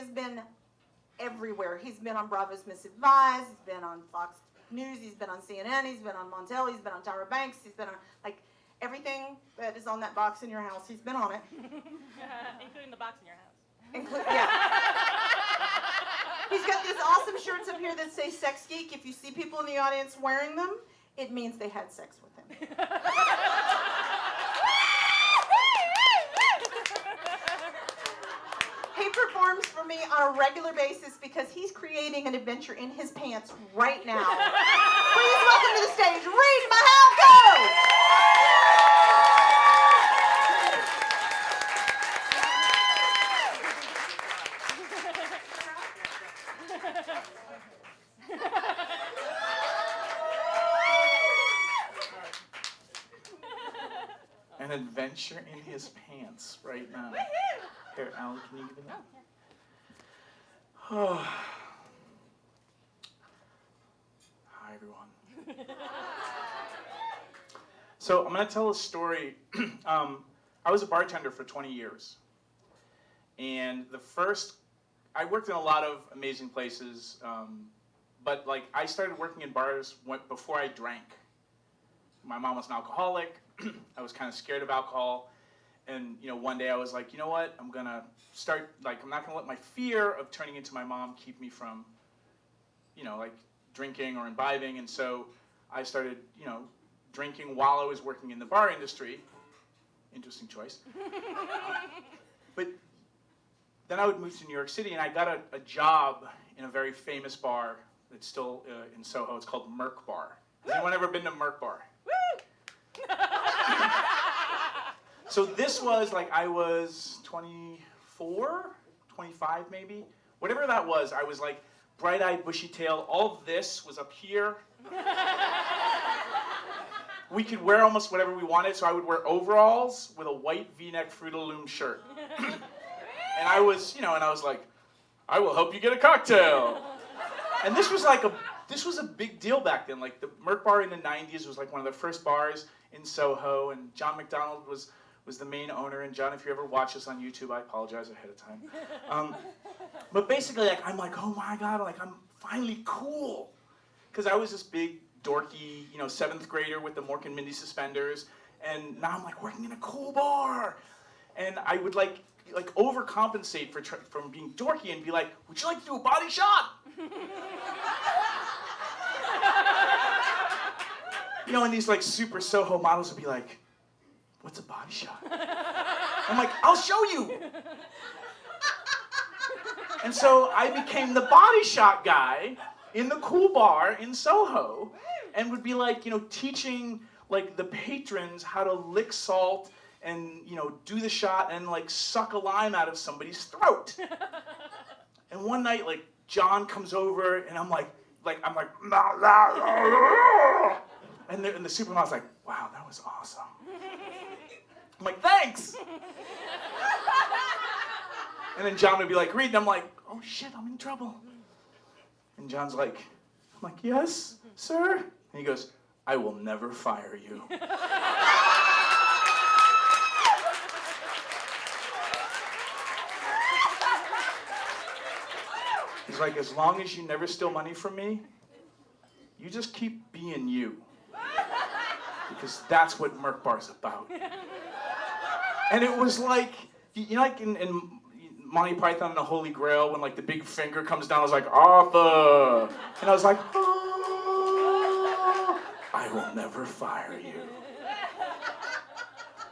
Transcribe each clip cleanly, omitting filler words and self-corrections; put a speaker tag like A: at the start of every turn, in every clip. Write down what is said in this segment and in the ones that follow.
A: has been everywhere. He's been on Bravo's Misadvised, he's been on Fox News, he's been on CNN, he's been on Montel, he's been on Tyra Banks, he's been on, like, everything that is on that box in your house, he's been on it.
B: Including the box in your house.
A: Yeah. He's got these awesome shirts up here that say Sex Geek. If you see people in the audience wearing them, it means they had sex with him. He performs for me on a regular basis because he's creating an adventure in his pants right now. Please welcome to the stage, Reid Mihalko!
C: An adventure in his pants right now. Here, Alan, can you give it up? Oh. Hi, everyone. So I'm going to tell a story. I was a bartender for 20 years. And I worked in a lot of amazing places, but like I started working in bars before I drank. My mom was an alcoholic. I was kind of scared of alcohol. And, one day I was like, you know what? I'm going to start, I'm not going to let my fear of turning into my mom keep me from, drinking or imbibing. And so I started, drinking while I was working in the bar industry. Interesting choice. But then I would move to New York City, and I got a job in a very famous bar that's still in Soho. It's called Merc Bar. Has anyone ever been to Merc Bar? So this was I was 24, 25 maybe. Whatever that was, I was bright-eyed, bushy-tailed. All of this was up here. We could wear almost whatever we wanted, so I would wear overalls with a white V-neck Fruit of the Loom shirt. And I was, and I was like, I will help you get a cocktail. And this was this was a big deal back then. The Merc Bar in the 90s was one of the first bars in Soho, and John McDonald was the main owner. And John, if you ever watch this on YouTube, I apologize ahead of time. But basically, I'm oh my God, I'm finally cool. Because I was this big, dorky, 7th grader with the Mork and Mindy suspenders. And now I'm working in a cool bar. And I would overcompensate from being dorky and be like, would you like to do a body shot? And these super Soho models would be like, what's a body shot? I'm like, I'll show you. And so I became the body shot guy in the cool bar in Soho, and would be teaching the patrons how to lick salt and do the shot and suck a lime out of somebody's throat. And one night John comes over and I'm like and the supermodel's like, wow, that was awesome. I'm like, thanks. And then John would be like, Reid, and I'm like, oh shit, I'm in trouble. And John's like, I'm like, yes, sir. And he goes, I will never fire you. He's like, as long as you never steal money from me, you just keep being you. Because that's what Merc Bar's about. And it was in Monty Python and the Holy Grail, when the big finger comes down, I was like, Arthur. And I was like, oh, I will never fire you.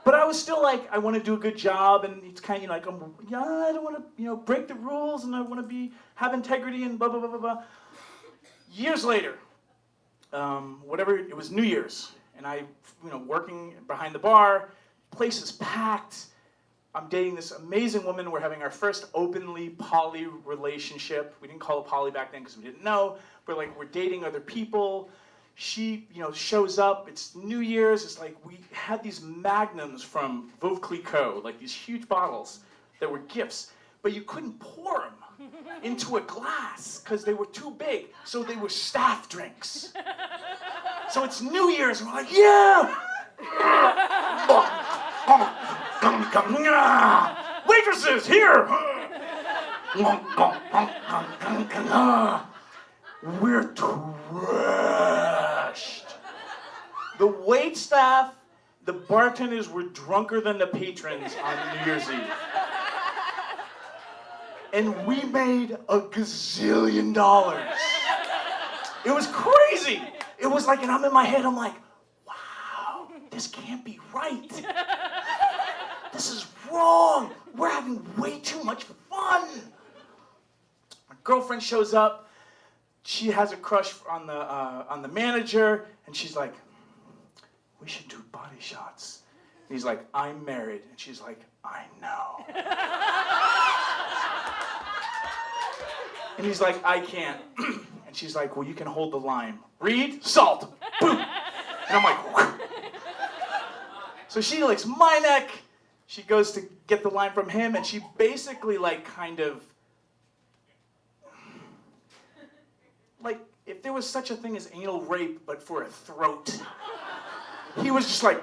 C: But I was still I want to do a good job, and it's kind of I don't want to break the rules, and I want to have integrity and blah blah blah blah blah. Years later, it was New Year's, and I working behind the bar, place is packed. I'm dating this amazing woman. We're having our first openly poly relationship. We didn't call it poly back then because we didn't know. But we're dating other people. She, shows up. It's New Year's. It's we had these magnums from Veuve Clicquot, these huge bottles that were gifts, but you couldn't pour them into a glass because they were too big. So they were staff drinks. So it's New Year's, and we're like, yeah! Waitresses, here! We're trashed. The wait staff, the bartenders were drunker than the patrons on New Year's Eve. And we made a gazillion dollars. It was crazy. It was like, and I'm in my head, I'm like, wow, this can't be right. This is wrong. We're having way too much fun. My girlfriend shows up. She has a crush on the manager, and she's like, we should do body shots. And he's like, I'm married. And she's like, I know. And he's like, I can't. And she's like, well, you can hold the lime. Reid, salt. Boom. And I'm like, whew. So she licks my neck. She goes to get the lime from him, and she basically like kind of, like if there was such a thing as anal rape, but for a throat. He was just like,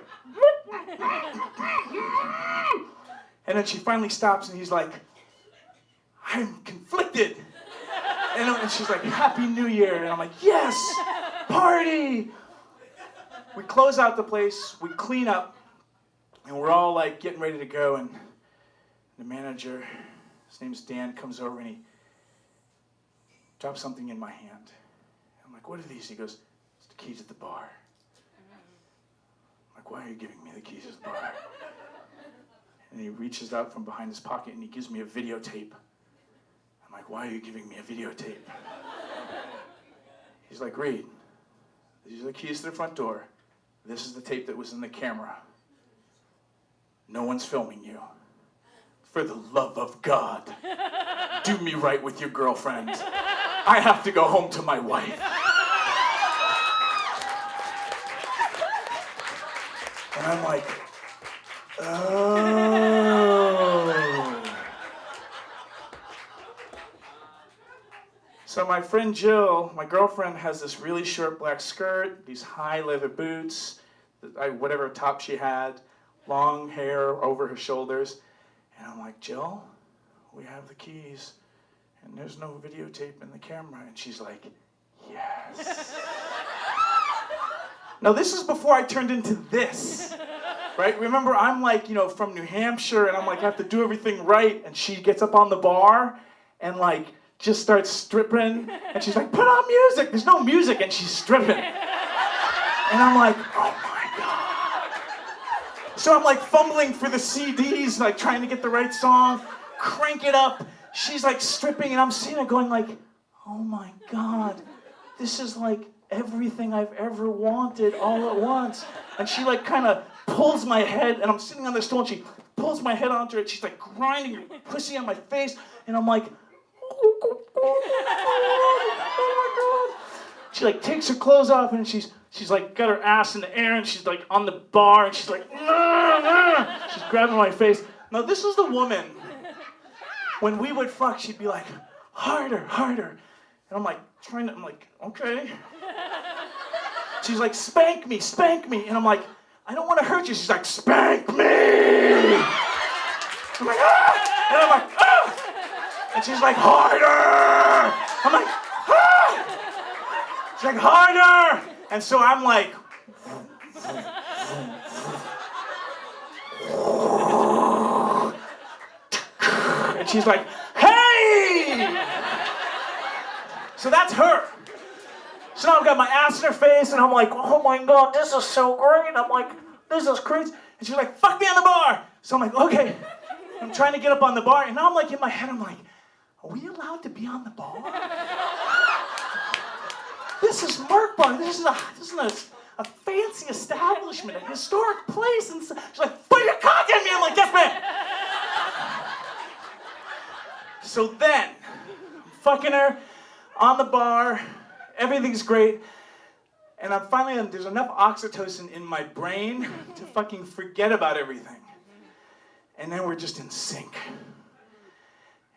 C: and then she finally stops, and he's like, I'm conflicted. And she's like, Happy New Year. And I'm like, yes, party. We close out the place, we clean up, and we're all like getting ready to go. And the manager, his name's Dan, comes over and he drops something in my hand. I'm like, what are these? He goes, it's the keys to the bar. I'm like, why are you giving me the keys to the bar? And he reaches out from behind his pocket and he gives me a videotape. I'm like, why are you giving me a videotape? He's like, Reid, these are the keys to the front door. This is the tape that was in the camera. No one's filming you. For the love of God, do me right with your girlfriend. I have to go home to my wife. And I'm like, oh. So my friend Jill, my girlfriend, has this really short black skirt, these high leather boots, whatever top she had, long hair over her shoulders. And I'm like, Jill, we have the keys, and there's no videotape in the camera. And she's like, yes. Now, this is before I turned into this, right? Remember, I'm like, from New Hampshire, and I'm like, I have to do everything right. And she gets up on the bar and, like, just starts stripping. And she's like, put on music. There's no music, and she's stripping. And I'm like, oh, my God. So I'm, like, fumbling for the CDs, like, trying to get the right song, crank it up. She's, like, stripping, and I'm seeing it going, like, oh, my God. This is, like, everything I've ever wanted all at once. And she like kind of pulls my head, and I'm sitting on the stool, and she pulls my head onto it. She's like grinding her pussy on my face, and I'm like, oh my God. She like takes her clothes off, and she's like got her ass in the air, and she's like on the bar, and she's like, she's grabbing my face. Now this is the woman. When we would fuck, she'd be like, harder, harder. And I'm like, I'm like, okay. She's like, spank me. And I'm like, I don't want to hurt you. She's like, spank me. I'm like, ah! And I'm like, ah! And she's like, harder. I'm like, ah! She's like, harder. And so I'm like, and she's like, hey! So that's her. So now I've got my ass in her face, and I'm like, oh my God, this is so great. I'm like, this is crazy. And she's like, fuck me on the bar. So I'm like, okay. I'm trying to get up on the bar, and now I'm like, in my head, I'm like, are we allowed to be on the bar? This is Merc Bar. This is a fancy establishment, a historic place. And so she's like, put your cock in me. I'm like, yes, man. So then, I'm fucking her on the bar. Everything's great. And I'm finally, there's enough oxytocin in my brain to fucking forget about everything. And then we're just in sync.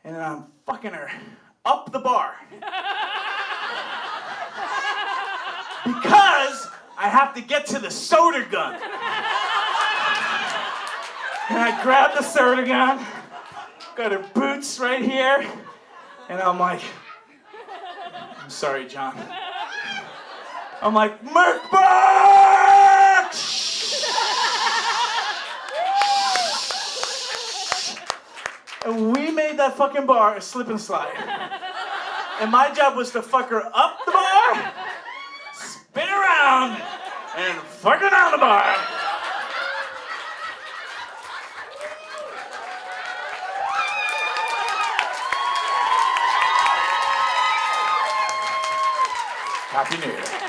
C: And then I'm fucking her up the bar. Because I have to get to the soda gun. And I grab the soda gun, got her boots right here, And I'm like, I'm sorry, John. I'm like, Merkbach! And we made that fucking bar a slip and slide. And my job was to fuck her up the bar, spin around, and fuck her down the bar. Happy New Year.